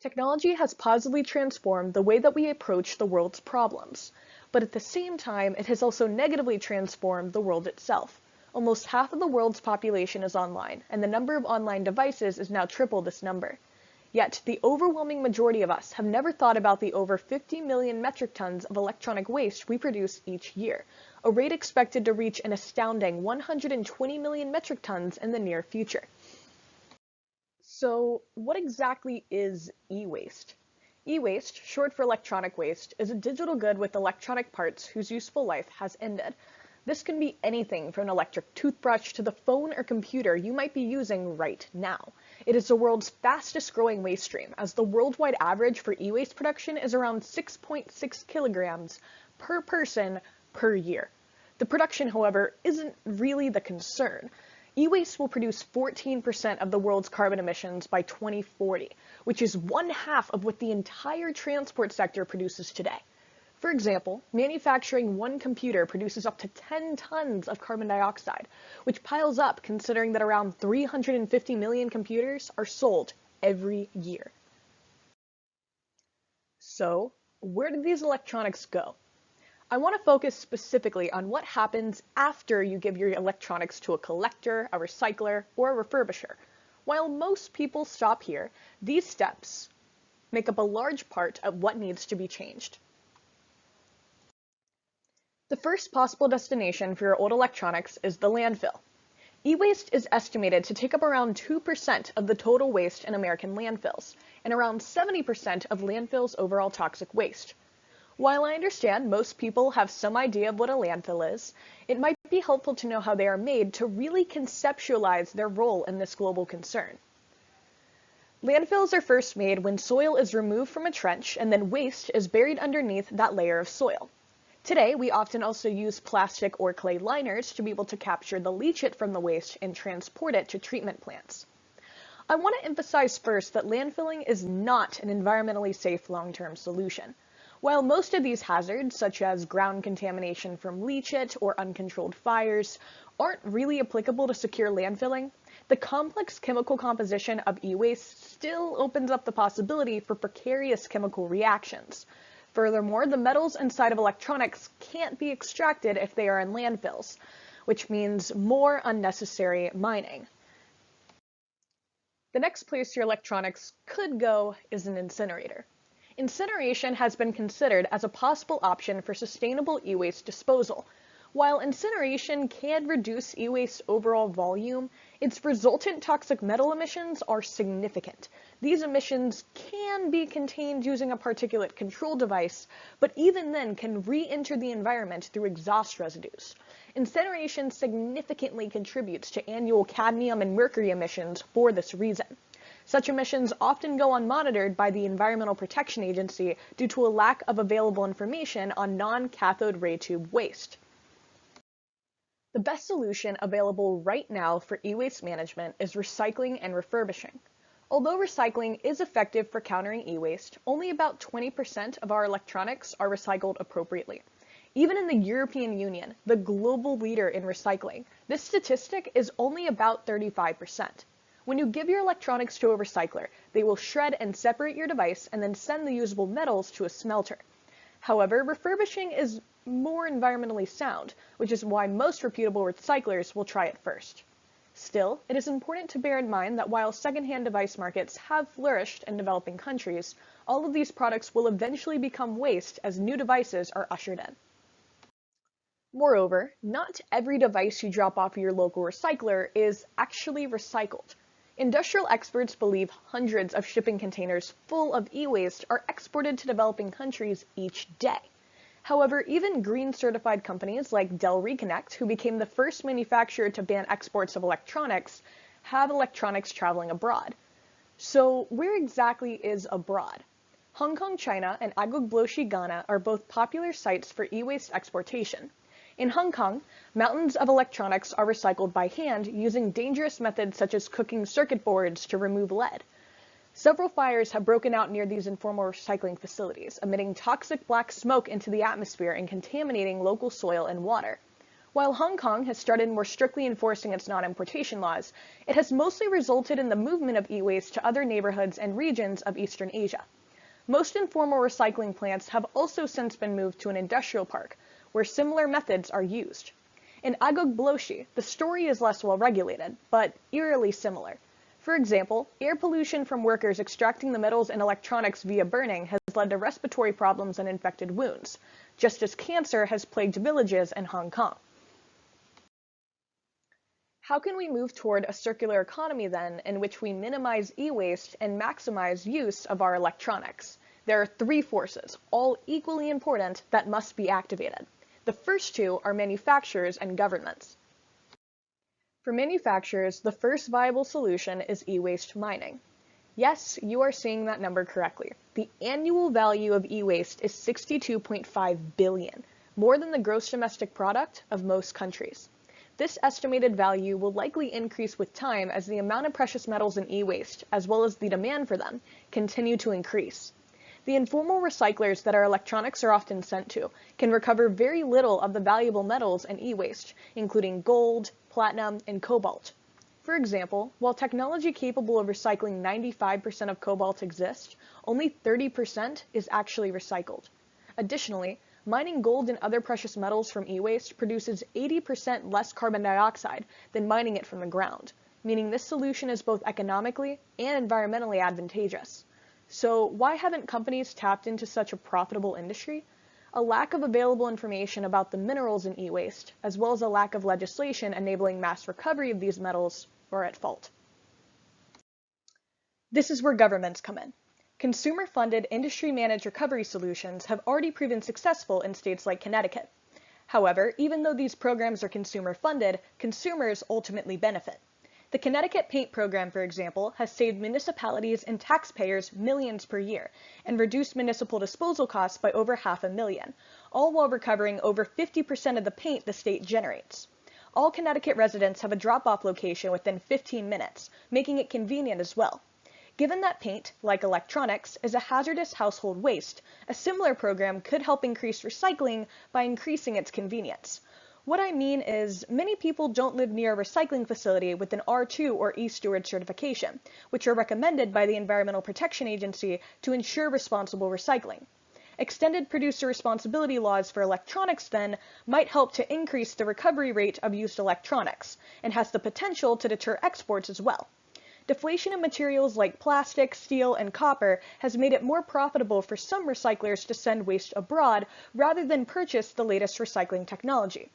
Technology has positively transformed the way that we approach the world's problems, but at the same time, it has also negatively transformed the world itself. Almost half of the world's population is online, and the number of online devices is now triple this number. Yet, the overwhelming majority of us have never thought about the over 50 million metric tons of electronic waste we produce each year, a rate expected to reach an astounding 120 million metric tons in the near future. So, what exactly is e-waste? E-waste, short for electronic waste, is a digital good with electronic parts whose useful life has ended. This can be anything from an electric toothbrush to the phone or computer you might be using right now. It is the world's fastest growing waste stream, as the worldwide average for e-waste production is around 6.6 kilograms per person per year. The production, however, isn't really the concern. E-waste will produce 14% of the world's carbon emissions by 2040, which is one half of what the entire transport sector produces today. For example, manufacturing one computer produces up to 10 tons of carbon dioxide, which piles up considering that around 350 million computers are sold every year. So, where do these electronics go? I want to focus specifically on what happens after you give your electronics to a collector, a recycler, or a refurbisher. While most people stop here, these steps make up a large part of what needs to be changed. The first possible destination for your old electronics is the landfill. E-waste is estimated to take up around 2% of the total waste in American landfills, and around 70% of landfills' overall toxic waste. While I understand most people have some idea of what a landfill is, it might be helpful to know how they are made to really conceptualize their role in this global concern. Landfills are first made when soil is removed from a trench and then waste is buried underneath that layer of soil. Today, we often also use plastic or clay liners to be able to capture the leachate from the waste and transport it to treatment plants. I want to emphasize first that landfilling is not an environmentally safe long-term solution. While most of these hazards, such as ground contamination from leachate or uncontrolled fires, aren't really applicable to secure landfilling, the complex chemical composition of e-waste still opens up the possibility for precarious chemical reactions. Furthermore, the metals inside of electronics can't be extracted if they are in landfills, which means more unnecessary mining. The next place your electronics could go is an incinerator. Incineration has been considered as a possible option for sustainable e-waste disposal. While incineration can reduce e-waste's overall volume, its resultant toxic metal emissions are significant. These emissions can be contained using a particulate control device, but even then can re-enter the environment through exhaust residues. Incineration significantly contributes to annual cadmium and mercury emissions for this reason. Such emissions often go unmonitored by the Environmental Protection Agency due to a lack of available information on non-cathode ray tube waste. The best solution available right now for e-waste management is recycling and refurbishing. Although recycling is effective for countering e-waste, only about 20% of our electronics are recycled appropriately. Even in the European Union, the global leader in recycling, this statistic is only about 35%. When you give your electronics to a recycler, they will shred and separate your device and then send the usable metals to a smelter. However, refurbishing is more environmentally sound, which is why most reputable recyclers will try it first. Still, it is important to bear in mind that while secondhand device markets have flourished in developing countries, all of these products will eventually become waste as new devices are ushered in. Moreover, not every device you drop off at your local recycler is actually recycled. Industrial experts believe hundreds of shipping containers full of e-waste are exported to developing countries each day. However, even green-certified companies like Dell Reconnect, who became the first manufacturer to ban exports of electronics, have electronics traveling abroad. So where exactly is abroad? Hong Kong, China, and Agbogbloshie, Ghana are both popular sites for e-waste exportation. In Hong Kong, mountains of electronics are recycled by hand using dangerous methods such as cooking circuit boards to remove lead. Several fires have broken out near these informal recycling facilities, emitting toxic black smoke into the atmosphere and contaminating local soil and water. While Hong Kong has started more strictly enforcing its non-importation laws, it has mostly resulted in the movement of e-waste to other neighborhoods and regions of Eastern Asia. Most informal recycling plants have also since been moved to an industrial park, where similar methods are used. In Agog the story is less well regulated, but eerily similar. For example, air pollution from workers extracting the metals and electronics via burning has led to respiratory problems and infected wounds, just as cancer has plagued villages in Hong Kong. How can we move toward a circular economy then, in which we minimize e-waste and maximize use of our electronics? There are three forces, all equally important, that must be activated. The first two are manufacturers and governments. For manufacturers, the first viable solution is e-waste mining. Yes, you are seeing that number correctly. The annual value of e-waste is $62.5 billion, more than the gross domestic product of most countries. This estimated value will likely increase with time as the amount of precious metals in e-waste, as well as the demand for them, continue to increase. The informal recyclers that our electronics are often sent to can recover very little of the valuable metals in e-waste, including gold, platinum, and cobalt. For example, while technology capable of recycling 95% of cobalt exists, only 30% is actually recycled. Additionally, mining gold and other precious metals from e-waste produces 80% less carbon dioxide than mining it from the ground, meaning this solution is both economically and environmentally advantageous. So why haven't companies tapped into such a profitable industry? A lack of available information about the minerals in e-waste, as well as a lack of legislation enabling mass recovery of these metals, are at fault. This is where governments come in. Consumer-funded, industry-managed recovery solutions have already proven successful in states like Connecticut. However, even though these programs are consumer-funded, consumers ultimately benefit. The Connecticut Paint Program, for example, has saved municipalities and taxpayers millions per year and reduced municipal disposal costs by over $500,000, all while recovering over 50% of the paint the state generates. All Connecticut residents have a drop-off location within 15 minutes, making it convenient as well. Given that paint, like electronics, is a hazardous household waste, a similar program could help increase recycling by increasing its convenience. What I mean is, many people don't live near a recycling facility with an R2 or E-Steward certification, which are recommended by the Environmental Protection Agency to ensure responsible recycling. Extended producer responsibility laws for electronics, then, might help to increase the recovery rate of used electronics, and has the potential to deter exports as well. Deflation in materials like plastic, steel, and copper has made it more profitable for some recyclers to send waste abroad rather than purchase the latest recycling technology.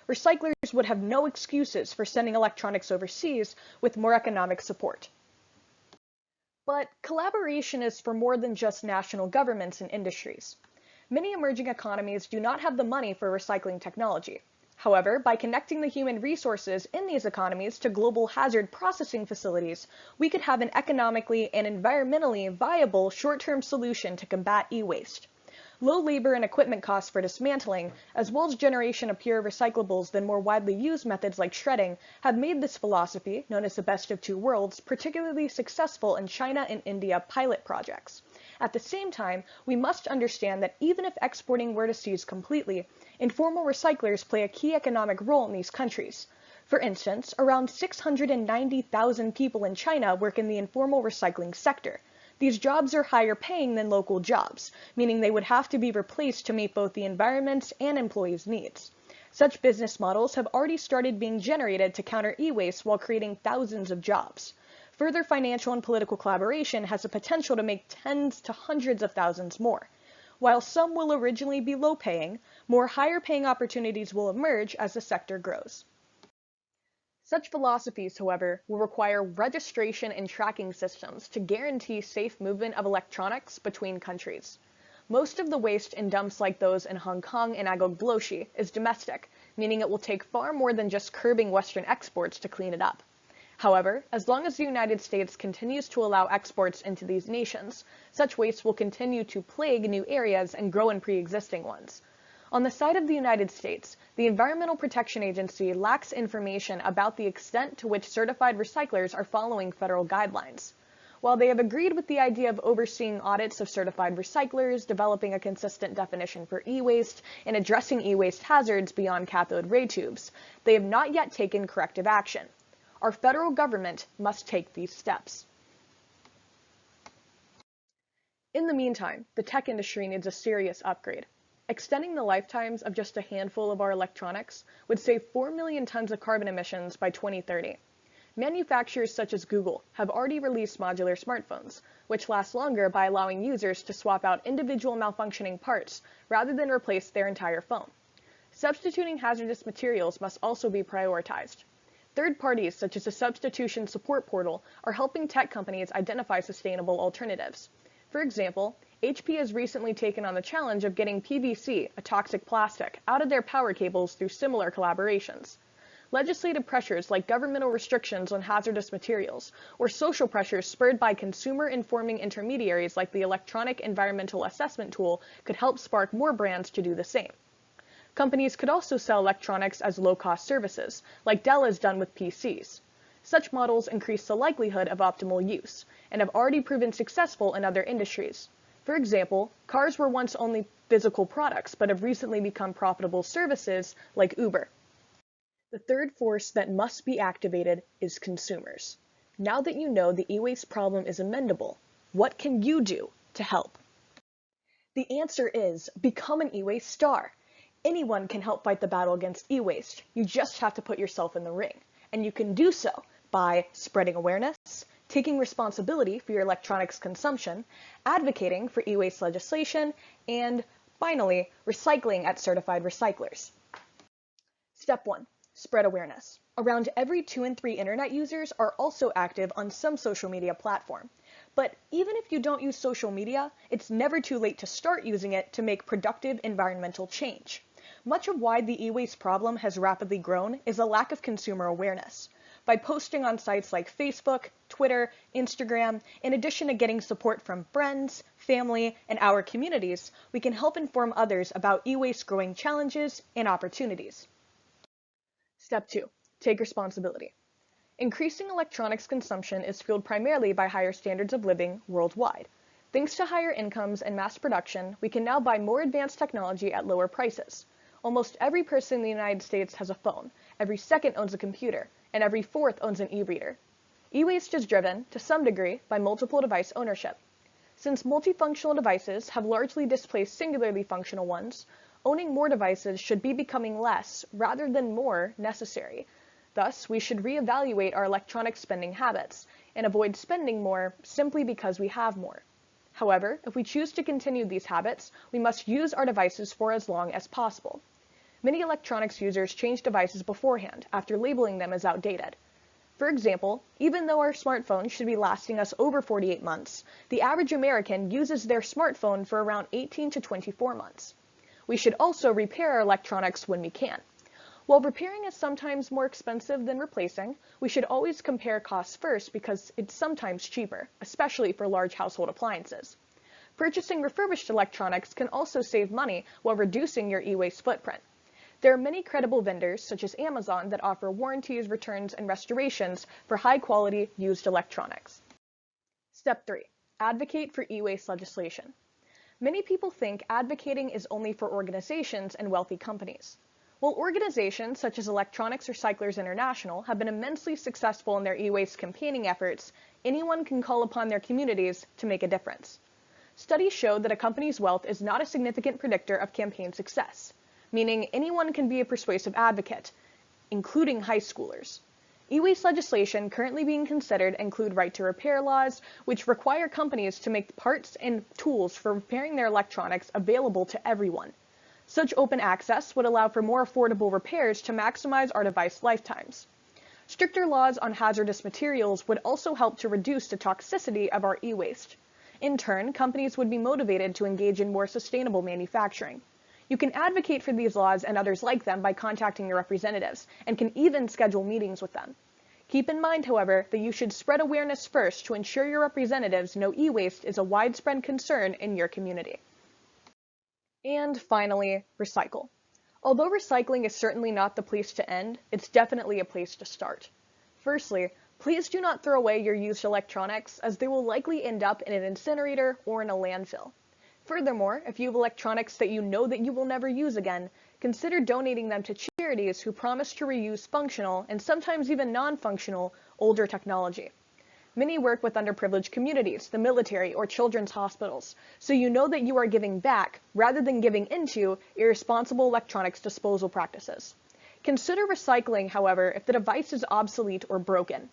Recyclers would have no excuses for sending electronics overseas with more economic support. But collaboration is for more than just national governments and industries. Many emerging economies do not have the money for recycling technology. However, by connecting the human resources in these economies to global hazard processing facilities, we could have an economically and environmentally viable short-term solution to combat e-waste. Low labor and equipment costs for dismantling, as well as generation of pure recyclables than more widely used methods like shredding, have made this philosophy, known as the best of two worlds, particularly successful in China and India pilot projects. At the same time, we must understand that even if exporting were to cease completely, informal recyclers play a key economic role in these countries. For instance, around 690,000 people in China work in the informal recycling sector. These jobs are higher paying than local jobs, meaning they would have to be replaced to meet both the environment's and employees' needs. Such business models have already started being generated to counter e-waste while creating thousands of jobs. Further financial and political collaboration has the potential to make tens to hundreds of thousands more. While some will originally be low-paying, more higher-paying opportunities will emerge as the sector grows. Such philosophies, however, will require registration and tracking systems to guarantee safe movement of electronics between countries. Most of the waste in dumps like those in Hong Kong and Agog is domestic, meaning it will take far more than just curbing Western exports to clean it up. However, as long as the United States continues to allow exports into these nations, such waste will continue to plague new areas and grow in pre-existing ones. On the side of the United States, the Environmental Protection Agency lacks information about the extent to which certified recyclers are following federal guidelines. While they have agreed with the idea of overseeing audits of certified recyclers, developing a consistent definition for e-waste, and addressing e-waste hazards beyond cathode ray tubes, they have not yet taken corrective action. Our federal government must take these steps. In the meantime, the tech industry needs a serious upgrade. Extending the lifetimes of just a handful of our electronics would save 4 million tons of carbon emissions by 2030. Manufacturers such as Google have already released modular smartphones, which last longer by allowing users to swap out individual malfunctioning parts rather than replace their entire phone. Substituting hazardous materials must also be prioritized. Third parties such as the Substitution Support Portal are helping tech companies identify sustainable alternatives. For example, HP has recently taken on the challenge of getting PVC, a toxic plastic, out of their power cables through similar collaborations. Legislative pressures like governmental restrictions on hazardous materials, or social pressures spurred by consumer-informing intermediaries like the Electronic Environmental Assessment Tool could help spark more brands to do the same. Companies could also sell electronics as low-cost services, like Dell has done with PCs. Such models increase the likelihood of optimal use, and have already proven successful in other industries. For example, cars were once only physical products, but have recently become profitable services like Uber. The third force that must be activated is consumers. Now that you know the e-waste problem is amendable, what can you do to help? The answer is become an e-waste star. Anyone can help fight the battle against e-waste. You just have to put yourself in the ring. And you can do so by spreading awareness, taking responsibility for your electronics consumption, advocating for e-waste legislation, and finally, recycling at certified recyclers. Step 1. Spread awareness. Around every 2 in 3 internet users are also active on some social media platform. But even if you don't use social media, it's never too late to start using it to make productive environmental change. Much of why the e-waste problem has rapidly grown is a lack of consumer awareness. By posting on sites like Facebook, Twitter, Instagram, in addition to getting support from friends, family, and our communities, we can help inform others about e-waste growing challenges and opportunities. Step 2. Take responsibility. Increasing electronics consumption is fueled primarily by higher standards of living worldwide. Thanks to higher incomes and mass production, we can now buy more advanced technology at lower prices. Almost every person in the United States has a phone, every second owns a computer, and every fourth owns an e-reader. E-waste is driven, to some degree, by multiple device ownership. Since multifunctional devices have largely displaced singularly functional ones, owning more devices should be becoming less, rather than more, necessary. Thus, we should reevaluate our electronic spending habits, and avoid spending more simply because we have more. However, if we choose to continue these habits, we must use our devices for as long as possible. Many electronics users change devices beforehand, after labeling them as outdated. For example, even though our smartphone should be lasting us over 48 months, the average American uses their smartphone for around 18 to 24 months. We should also repair our electronics when we can. While repairing is sometimes more expensive than replacing, we should always compare costs first because it's sometimes cheaper, especially for large household appliances. Purchasing refurbished electronics can also save money while reducing your e-waste footprint. There are many credible vendors, such as Amazon, that offer warranties, returns, and restorations for high-quality used electronics. Step 3. Advocate for e-waste legislation. Many people think advocating is only for organizations and wealthy companies. While organizations such as Electronics Recyclers International have been immensely successful in their e-waste campaigning efforts, anyone can call upon their communities to make a difference. Studies show that a company's wealth is not a significant predictor of campaign success, meaning anyone can be a persuasive advocate, including high schoolers. E-waste legislation currently being considered include right to repair laws, which require companies to make parts and tools for repairing their electronics available to everyone. Such open access would allow for more affordable repairs to maximize our device lifetimes. Stricter laws on hazardous materials would also help to reduce the toxicity of our e-waste. In turn, companies would be motivated to engage in more sustainable manufacturing. You can advocate for these laws and others like them by contacting your representatives, and can even schedule meetings with them. Keep in mind, however, that you should spread awareness first to ensure your representatives know e-waste is a widespread concern in your community. And finally, recycle. Although recycling is certainly not the place to end, it's definitely a place to start. Firstly, Please do not throw away your used electronics, as they will likely end up in an incinerator or in a landfill. Furthermore, if you have electronics that you know that you will never use again, consider donating them to charities who promise to reuse functional, and sometimes even non-functional, older technology. Many work with underprivileged communities, the military, or children's hospitals, so you know that you are giving back rather than giving into irresponsible electronics disposal practices. Consider recycling, however, if the device is obsolete or broken.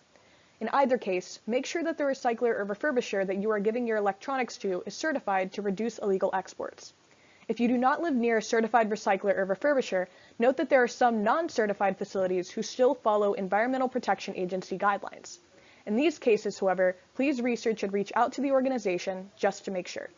In either case, make sure that the recycler or refurbisher that you are giving your electronics to is certified to reduce illegal exports. If you do not live near a certified recycler or refurbisher, note that there are some non-certified facilities who still follow Environmental Protection Agency guidelines. In these cases, however, please research and reach out to the organization just to make sure.